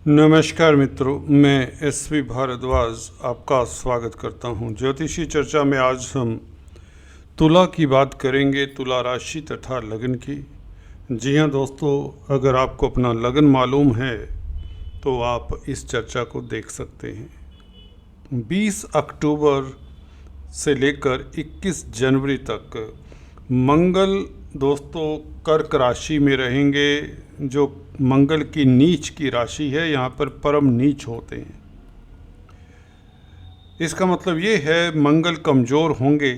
नमस्कार मित्रों, मैं एसवी भारद्वाज आपका स्वागत करता हूं। ज्योतिषी चर्चा में आज हम तुला की बात करेंगे, तुला राशि तथा लगन की। जी हाँ दोस्तों, अगर आपको अपना लगन मालूम है तो आप इस चर्चा को देख सकते हैं। 20 अक्टूबर से लेकर 21 जनवरी तक मंगल दोस्तों कर्क राशि में रहेंगे, जो मंगल की नीच की राशि है। यहाँ पर परम नीच होते हैं। इसका मतलब ये है मंगल कमज़ोर होंगे।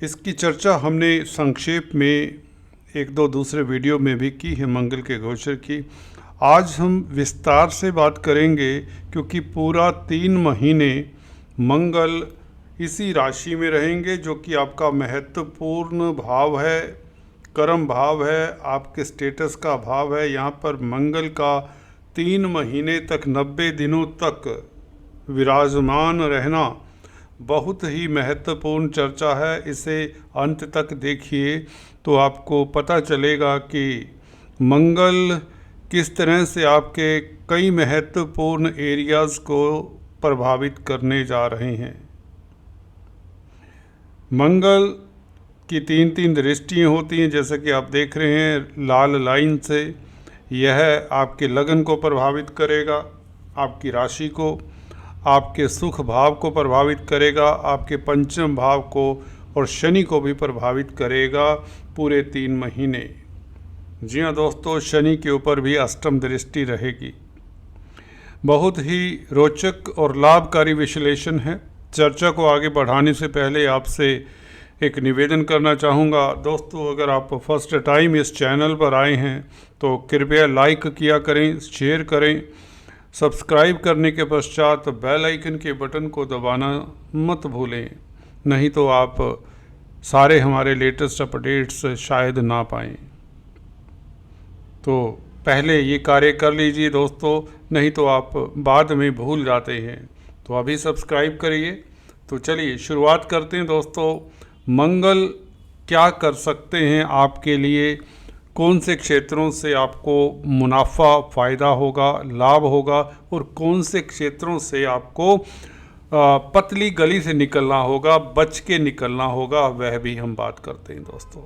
इसकी चर्चा हमने संक्षेप में एक दो दूसरे वीडियो में भी की है, मंगल के गोचर की। आज हम विस्तार से बात करेंगे, क्योंकि पूरा 3 महीने मंगल इसी राशि में रहेंगे, जो कि आपका महत्वपूर्ण भाव है, कर्म भाव है, आपके स्टेटस का भाव है। यहाँ पर मंगल का 3 महीने तक 90 दिनों तक विराजमान रहना बहुत ही महत्वपूर्ण चर्चा है। इसे अंत तक देखिए तो आपको पता चलेगा कि मंगल किस तरह से आपके कई महत्वपूर्ण एरियाज़ को प्रभावित करने जा रहे हैं। मंगल की 3 दृष्टियाँ होती हैं, जैसे कि आप देख रहे हैं लाल लाइन से। यह आपके लगन को प्रभावित करेगा, आपकी राशि को, आपके सुख भाव को प्रभावित करेगा, आपके पंचम भाव को और शनि को भी प्रभावित करेगा पूरे 3 महीने। जी हाँ दोस्तों, शनि के ऊपर भी अष्टम दृष्टि रहेगी। बहुत ही रोचक और लाभकारी विश्लेषण है। चर्चा को आगे बढ़ाने से पहले आपसे एक निवेदन करना चाहूँगा। दोस्तों, अगर आप फर्स्ट टाइम इस चैनल पर आए हैं तो कृपया लाइक किया करें, शेयर करें। सब्सक्राइब करने के पश्चात बेल आइकन के बटन को दबाना मत भूलें, नहीं तो आप सारे हमारे लेटेस्ट अपडेट्स शायद ना पाएँ। तो पहले ये कार्य कर लीजिए दोस्तों, नहीं तो आप बाद में भूल जाते हैं। तो अभी सब्सक्राइब करिए। तो चलिए शुरुआत करते हैं दोस्तों। मंगल क्या कर सकते हैं आपके लिए, कौन से क्षेत्रों से आपको मुनाफा फ़ायदा होगा, लाभ होगा, और कौन से क्षेत्रों से आपको पतली गली से निकलना होगा, बच के निकलना होगा, वह भी हम बात करते हैं दोस्तों।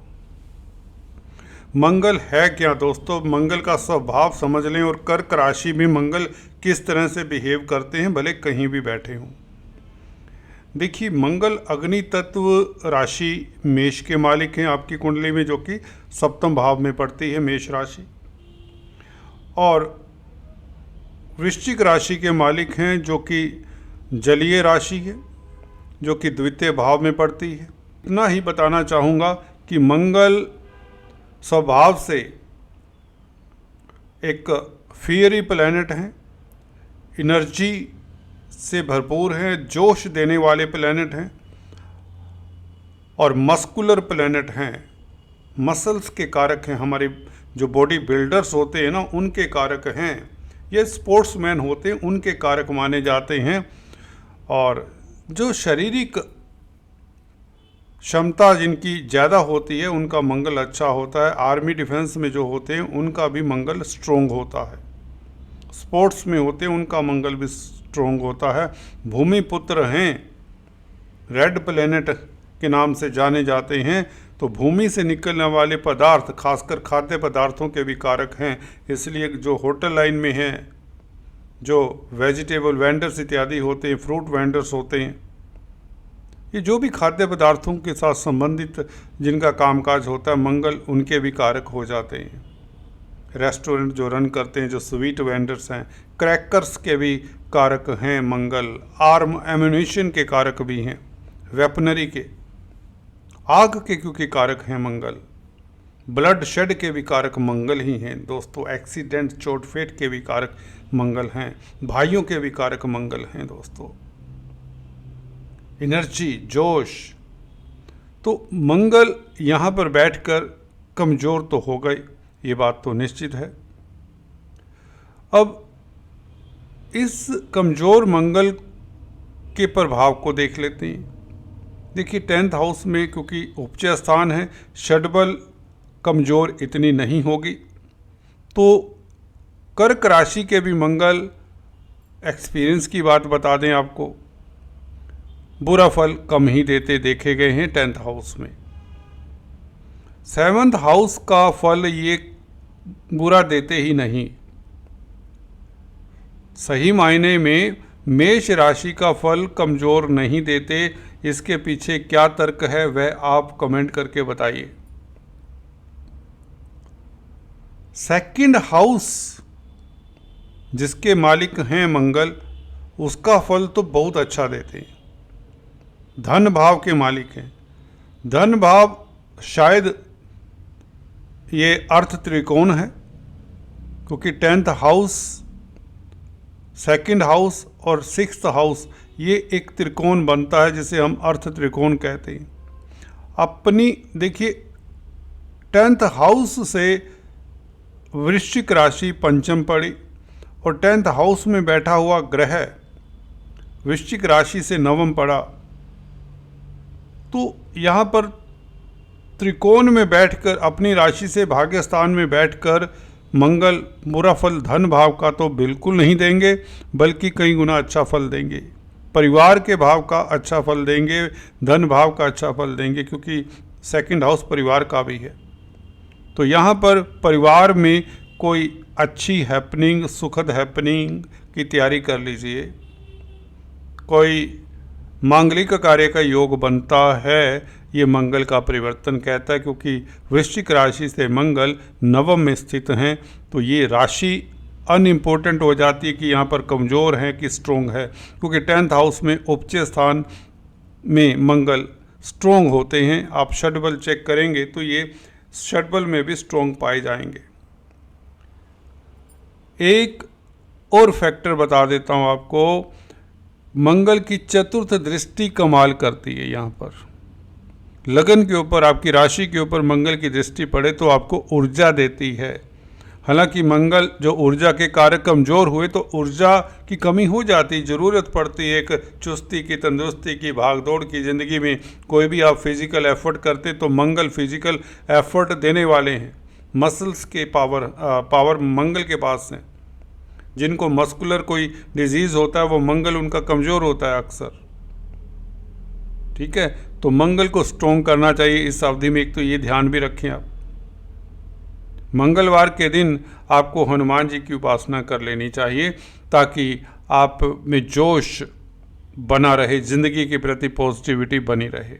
मंगल है क्या दोस्तों, मंगल का स्वभाव समझ लें और कर्क राशि में मंगल किस तरह से बिहेव करते हैं, भले कहीं भी बैठे हों। देखिए, मंगल अग्नि तत्व राशि मेष के मालिक हैं आपकी कुंडली में, जो कि सप्तम भाव में पड़ती है मेष राशि, और वृश्चिक राशि के मालिक हैं जो कि जलीय राशि है, जो कि द्वितीय भाव में पड़ती है। इतना ही बताना चाहूँगा कि मंगल स्वभाव से एक फियरी प्लैनेट हैं, एनर्जी से भरपूर हैं, जोश देने वाले प्लैनेट हैं, और मस्कुलर प्लैनेट हैं। मसल्स के कारक हैं, हमारे जो बॉडी बिल्डर्स होते हैं ना, उनके कारक हैं। ये स्पोर्ट्समैन होते हैं, उनके कारक माने जाते हैं। और जो शारीरिक क्षमता जिनकी ज़्यादा होती है, उनका मंगल अच्छा होता है। आर्मी डिफेंस में जो होते हैं उनका भी मंगल स्ट्रोंग होता है। स्पोर्ट्स में होते हैं उनका मंगल भी स्ट्रोंग होता है। भूमि पुत्र हैं, रेड प्लेनेट के नाम से जाने जाते हैं। तो भूमि से निकलने वाले पदार्थ, खासकर खाद्य पदार्थों के भी कारक हैं। इसलिए जो होटल लाइन में हैं, जो वेजिटेबल वेंडर्स इत्यादि होते हैं, फ्रूट वेंडर्स होते हैं, ये जो भी खाद्य पदार्थों के साथ संबंधित जिनका कामकाज होता है, मंगल उनके भी कारक हो जाते हैं। रेस्टोरेंट जो रन करते हैं, जो स्वीट वेंडर्स हैं, क्रैकर्स के भी कारक हैं मंगल। आर्म एम्यूनिशन के कारक भी हैं, वेपनरी के, आग के क्योंकि कारक हैं मंगल। ब्लड शेड के भी कारक मंगल ही हैं दोस्तों। एक्सीडेंट, चोटफेट के भी कारक मंगल हैं। भाइयों के भी कारक मंगल हैं दोस्तों। एनर्जी, जोश। तो मंगल यहाँ पर बैठकर कमज़ोर तो हो गए, ये बात तो निश्चित है। अब इस कमज़ोर मंगल के प्रभाव को देख लेते हैं। देखिए, 10th हाउस में क्योंकि उपचय स्थान है, षड्बल कमज़ोर इतनी नहीं होगी। तो कर्क राशि के भी मंगल, एक्सपीरियंस की बात बता दें आपको, बुरा फल कम ही देते देखे गए हैं 10th हाउस में। 7th हाउस का फल ये बुरा देते ही नहीं। सही मायने में मेष राशि का फल कमज़ोर नहीं देते। इसके पीछे क्या तर्क है वह आप कमेंट करके बताइए। 2nd हाउस जिसके मालिक हैं मंगल, उसका फल तो बहुत अच्छा देते हैं। धन भाव के मालिक हैं। धन भाव शायद ये अर्थ त्रिकोण है, क्योंकि 10th हाउस, 2nd हाउस और 6th हाउस ये एक त्रिकोण बनता है जिसे हम अर्थ त्रिकोण कहते हैं। अपनी देखिए 10th हाउस से वृश्चिक राशि पंचम पड़ी और 10th हाउस में बैठा हुआ ग्रह वृश्चिक राशि से नवम पड़ा। तो यहाँ पर त्रिकोण में बैठकर, अपनी राशि से भाग्य स्थान में बैठकर मंगल बुरा फल धन भाव का तो बिल्कुल नहीं देंगे, बल्कि कई गुना अच्छा फल देंगे। परिवार के भाव का अच्छा फल देंगे, धन भाव का अच्छा फल देंगे, क्योंकि 2nd हाउस परिवार का भी है। तो यहाँ पर परिवार में कोई अच्छी हैपनिंग, सुखद हैपनिंग की तैयारी कर लीजिए। कोई मांगलिक कार्य का योग बनता है, ये मंगल का परिवर्तन कहता है, क्योंकि वृश्चिक राशि से मंगल नवम में स्थित हैं। तो ये राशि अनइम्पोर्टेंट हो जाती है कि यहाँ पर कमज़ोर है कि स्ट्रोंग है, क्योंकि 10th हाउस में उपचय स्थान में मंगल स्ट्रोंग होते हैं। आप षटबल चेक करेंगे तो ये षटबल में भी स्ट्रोंग पाए जाएंगे। एक और फैक्टर बता देता हूँ आपको, मंगल की चतुर्थ दृष्टि कमाल करती है। यहाँ पर लगन के ऊपर, आपकी राशि के ऊपर मंगल की दृष्टि पड़े तो आपको ऊर्जा देती है। हालांकि मंगल जो ऊर्जा के कारक कमज़ोर हुए तो ऊर्जा की कमी हो जाती, ज़रूरत पड़ती है एक चुस्ती की, तंदुरुस्ती की, भागदौड़ की ज़िंदगी में। कोई भी आप फिज़िकल एफर्ट करते तो मंगल फिज़िकल एफर्ट देने वाले हैं। मसल्स के पावर मंगल के पास हैं। जिनको मस्कुलर कोई डिजीज़ होता है वो मंगल उनका कमज़ोर होता है अक्सर। ठीक है, तो मंगल को स्ट्रॉन्ग करना चाहिए इस अवधि में। एक तो ये ध्यान भी रखें आप। मंगलवार के दिन आपको हनुमान जी की उपासना कर लेनी चाहिए, ताकि आप में जोश बना रहे, ज़िंदगी के प्रति पॉजिटिविटी बनी रहे।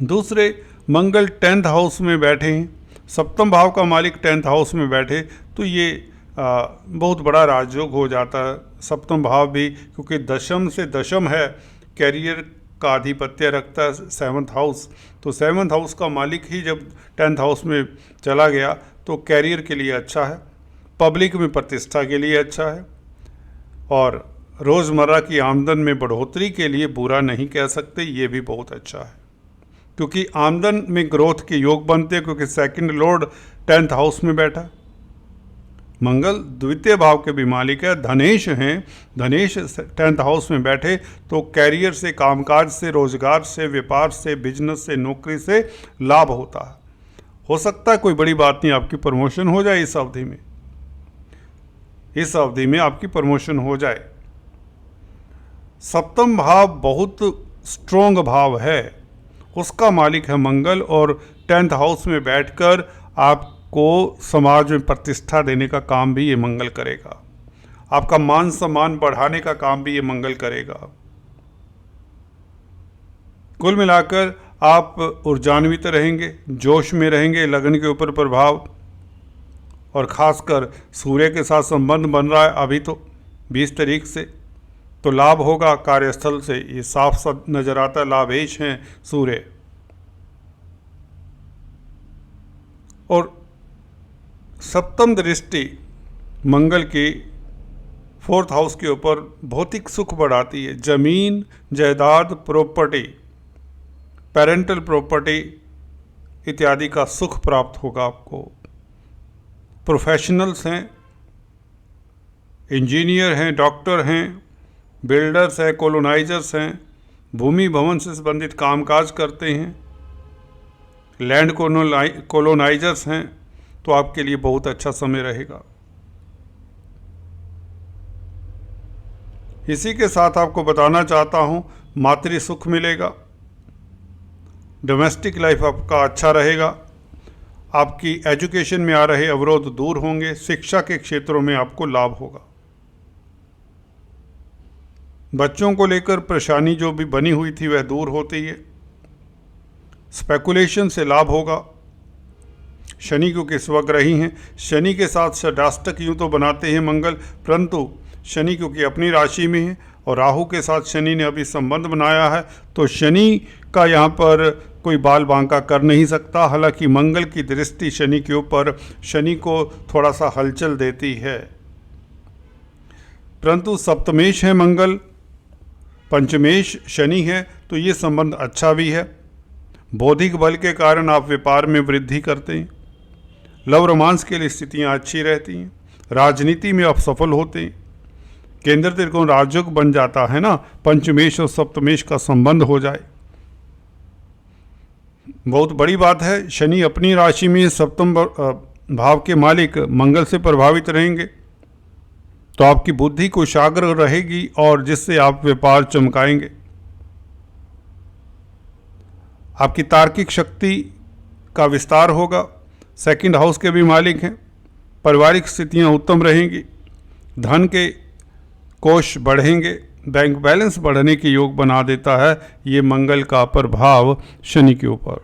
दूसरे, मंगल 10th हाउस में बैठे हैं, सप्तम भाव का मालिक 10th हाउस में बैठे तो ये बहुत बड़ा राजयोग हो जाता है। सप्तम भाव भी, क्योंकि दशम से दशम है, कैरियर का आधिपत्य रखता है 7th हाउस। तो 7th हाउस का मालिक ही जब 10th हाउस में चला गया तो कैरियर के लिए अच्छा है, पब्लिक में प्रतिष्ठा के लिए अच्छा है, और रोज़मर्रा की आमदन में बढ़ोतरी के लिए बुरा नहीं कह सकते, ये भी बहुत अच्छा है। क्योंकि आमदन में ग्रोथ के योग बनते हैं, क्योंकि 2nd लॉर्ड 10th हाउस में बैठा। मंगल द्वितीय भाव के भी मालिक है, धनेश हैं। धनेश 10th हाउस में बैठे तो कैरियर से, कामकाज से, रोजगार से, व्यापार से, बिजनेस से, नौकरी से लाभ होता है। हो सकता है कोई बड़ी बात नहीं, आपकी प्रमोशन हो जाए इस अवधि में। इस अवधि में आपकी प्रमोशन हो जाए। सप्तम भाव बहुत स्ट्रोंग भाव है, उसका मालिक है मंगल, और 10th हाउस में बैठकर आपको समाज में प्रतिष्ठा देने का काम भी ये मंगल करेगा। आपका मान सम्मान बढ़ाने का काम भी ये मंगल करेगा। कुल मिलाकर आप ऊर्जान्वित रहेंगे, जोश में रहेंगे। लगन के ऊपर प्रभाव, और ख़ासकर सूर्य के साथ संबंध बन रहा है अभी तो 20 तारीख से, तो लाभ होगा कार्यस्थल से। ये साफ साफ नजर आता है, लाभेश हैं सूर्य। और सप्तम दृष्टि मंगल की 4th हाउस के ऊपर भौतिक सुख बढ़ाती है। जमीन, जायदाद, प्रॉपर्टी, पेरेंटल प्रॉपर्टी इत्यादि का सुख प्राप्त होगा आपको। प्रोफेशनल्स हैं, इंजीनियर हैं, डॉक्टर हैं, बिल्डर्स हैं, कॉलोनाइजर्स हैं, भूमि भवन से संबंधित कामकाज करते हैं, लैंड कॉलोनाइजर्स हैं, तो आपके लिए बहुत अच्छा समय रहेगा। इसी के साथ आपको बताना चाहता हूँ, मातृ सुख मिलेगा, डोमेस्टिक लाइफ आपका अच्छा रहेगा, आपकी एजुकेशन में आ रहे अवरोध दूर होंगे, शिक्षा के क्षेत्रों में आपको लाभ होगा। बच्चों को लेकर परेशानी जो भी बनी हुई थी वह दूर होती है, स्पेकुलेशन से लाभ होगा। शनि क्योंकि स्वग्रही हैं, शनि के साथ षडाष्टक यूँ तो बनाते हैं मंगल, परंतु शनि क्योंकि अपनी राशि में है और राहु के साथ शनि ने अभी संबंध बनाया है, तो शनि का यहाँ पर कोई बाल बांका कर नहीं सकता। हालांकि मंगल की दृष्टि शनि के ऊपर शनि को थोड़ा सा हलचल देती है, परंतु सप्तमेश है मंगल, पंचमेश शनि है, तो ये संबंध अच्छा भी है। बौद्धिक बल के कारण आप व्यापार में वृद्धि करते हैं, लव रोमांस के लिए स्थितियाँ अच्छी रहती हैं, राजनीति में आप सफल होते हैं, केंद्र त्रिकोण राजयोग बन जाता है ना, पंचमेश और सप्तमेश का संबंध हो जाए, बहुत बड़ी बात है। शनि अपनी राशि में सप्तम भाव के मालिक मंगल से प्रभावित रहेंगे, तो आपकी बुद्धि कुशाग्र रहेगी और जिससे आप व्यापार चमकाएंगे। आपकी तार्किक शक्ति का विस्तार होगा, सेकंड हाउस के भी मालिक हैं, पारिवारिक स्थितियां उत्तम रहेंगी, धन के कोष बढ़ेंगे, बैंक बैलेंस बढ़ने के योग बना देता है ये मंगल का प्रभाव शनि के ऊपर।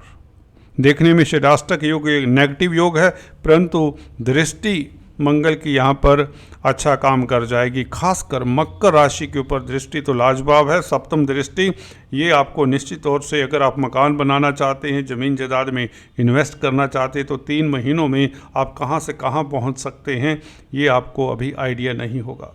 देखने में षडाष्टक योग एक नेगेटिव योग है, परंतु दृष्टि मंगल की यहाँ पर अच्छा काम कर जाएगी। खासकर मकर राशि के ऊपर दृष्टि तो लाजवाब है, सप्तम दृष्टि। ये आपको निश्चित तौर से, अगर आप मकान बनाना चाहते हैं, ज़मीन जायदाद में इन्वेस्ट करना चाहते हैं, तो 3 महीनों में आप कहाँ से कहाँ पहुँच सकते हैं ये आपको अभी आइडिया नहीं होगा।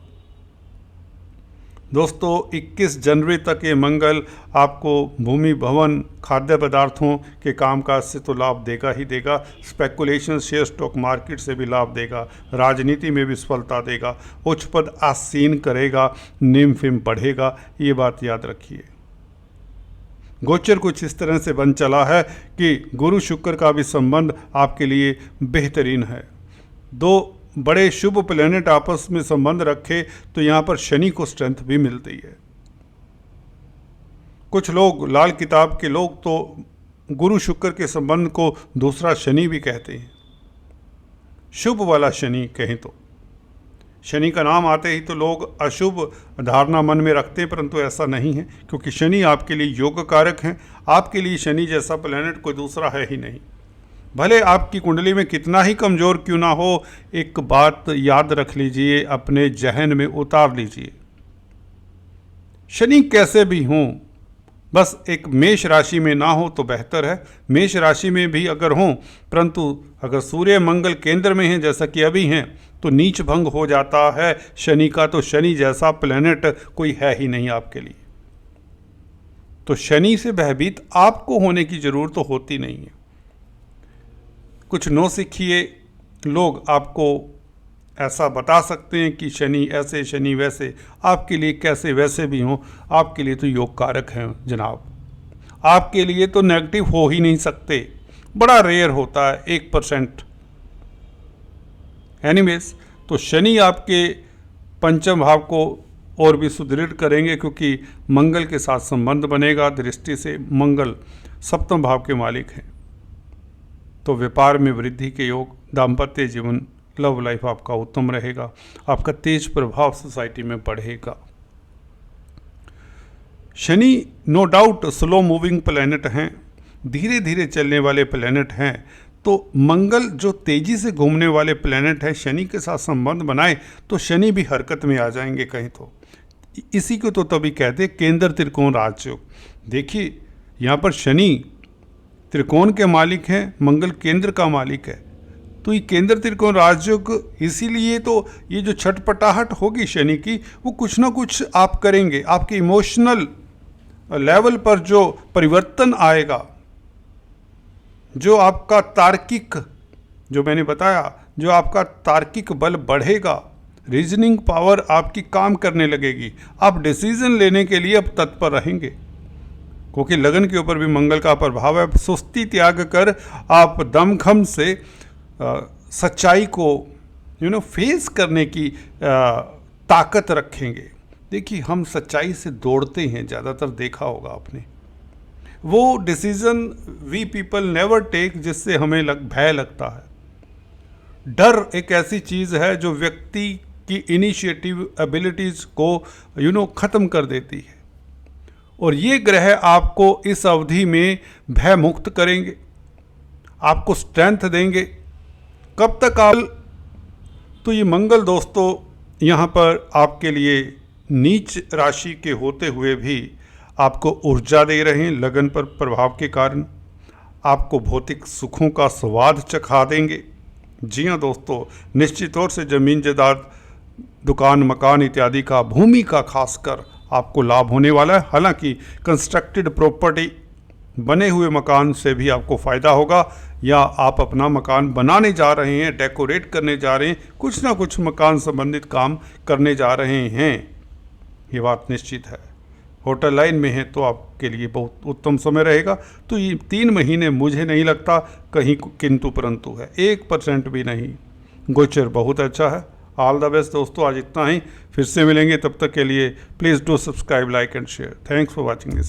दोस्तों 21 जनवरी तक ये मंगल आपको भूमि भवन खाद्य पदार्थों के कामकाज से तो लाभ देगा ही देगा, स्पेकुलेशन शेयर स्टॉक मार्केट से भी लाभ देगा, राजनीति में भी सफलता देगा, उच्च पद आसीन करेगा, नेम फेम बढ़ेगा, ये बात याद रखिए। गोचर कुछ इस तरह से बन चला है कि गुरु शुक्र का भी संबंध आपके लिए बेहतरीन है। 2 बड़े शुभ प्लेनेट आपस में संबंध रखे तो यहाँ पर शनि को स्ट्रेंथ भी मिलती है। कुछ लोग, लाल किताब के लोग, तो गुरु शुक्र के संबंध को दूसरा शनि भी कहते हैं, शुभ वाला शनि कहें तो। शनि का नाम आते ही तो लोग अशुभ धारणा मन में रखते हैं, परंतु ऐसा नहीं है, क्योंकि शनि आपके लिए योग कारक हैं। आपके लिए शनि जैसा प्लेनेट कोई दूसरा है ही नहीं। भले आपकी कुंडली में कितना ही कमज़ोर क्यों ना हो, एक बात याद रख लीजिए, अपने जहन में उतार लीजिए, शनि कैसे भी हों, बस एक मेष राशि में ना हो तो बेहतर है। मेष राशि में भी अगर हों, परंतु अगर सूर्य मंगल केंद्र में हैं जैसा कि अभी हैं, तो नीच भंग हो जाता है शनि का। तो शनि जैसा प्लेनेट कोई है ही नहीं आपके लिए, तो शनि से भयभीत आपको होने की ज़रूरत तो होती नहीं है। कुछ नौसिखिए लोग आपको ऐसा बता सकते हैं कि शनि ऐसे शनि वैसे, आपके लिए कैसे वैसे भी हों, आपके लिए तो योग कारक हैं जनाब, आपके लिए तो नेगेटिव हो ही नहीं सकते, बड़ा रेयर होता है, 1%। एनीवेज, तो शनि आपके पंचम भाव को और भी सुदृढ़ करेंगे, क्योंकि मंगल के साथ संबंध बनेगा, दृष्टि से मंगल सप्तम भाव के मालिक हैं। तो व्यापार में वृद्धि के योग, दाम्पत्य जीवन, लव लाइफ आपका उत्तम रहेगा, आपका तेज प्रभाव सोसाइटी में बढ़ेगा। Shani no doubt slow moving planet हैं, धीरे धीरे चलने वाले प्लैनेट हैं, तो मंगल जो तेजी से घूमने वाले प्लैनेट है, शनि के साथ संबंध बनाए तो शनि भी हरकत में आ जाएंगे कहीं तो। इसी को तो तभी कहते केंद्र त्रिकोण राजयोग। देखिए यहाँ पर शनि त्रिकोण के मालिक हैं, मंगल केंद्र का मालिक है, तो ये केंद्र त्रिकोण राजयोग, इसीलिए तो ये जो छटपटाहट होगी शनि की, वो कुछ ना कुछ आप करेंगे। आपके इमोशनल लेवल पर जो परिवर्तन आएगा, जो आपका तार्किक, जो मैंने बताया, जो आपका तार्किक बल बढ़ेगा, रीजनिंग पावर आपकी काम करने लगेगी, आप डिसीजन लेने के लिए अब तत्पर रहेंगे, क्योंकि लगन के ऊपर भी मंगल का प्रभाव है। सुस्ती त्याग कर आप दमखम से सच्चाई को फेस करने की ताकत रखेंगे। देखिए, हम सच्चाई से दौड़ते हैं, ज़्यादातर देखा होगा आपने। वो decision we people never take जिससे हमें भय लगता है। डर एक ऐसी चीज़ है जो व्यक्ति की इनिशिएटिव एबिलिटीज़ को ख़त्म कर देती है, और ये ग्रह आपको इस अवधि में भय मुक्त करेंगे, आपको स्ट्रेंथ देंगे। कब तक तो ये मंगल दोस्तों यहाँ पर आपके लिए नीच राशि के होते हुए भी आपको ऊर्जा दे रहे हैं। लगन पर प्रभाव के कारण आपको भौतिक सुखों का स्वाद चखा देंगे। जी हाँ दोस्तों, निश्चित तौर से ज़मीन जायदाद, दुकान, मकान इत्यादि का, भूमि का खासकर आपको लाभ होने वाला है। हालांकि कंस्ट्रक्टेड प्रॉपर्टी, बने हुए मकान से भी आपको फ़ायदा होगा, या आप अपना मकान बनाने जा रहे हैं, डेकोरेट करने जा रहे हैं, कुछ ना कुछ मकान संबंधित काम करने जा रहे हैं, ये बात निश्चित है। होटल लाइन में है तो आपके लिए बहुत उत्तम समय रहेगा। तो ये 3 महीने मुझे नहीं लगता कहीं किंतु परंतु है, 1% भी नहीं। गोचर बहुत अच्छा है। ऑल द बेस्ट दोस्तों, आज इतना ही, फिर से मिलेंगे, तब तक के लिए please do subscribe, like and share. Thanks for watching this.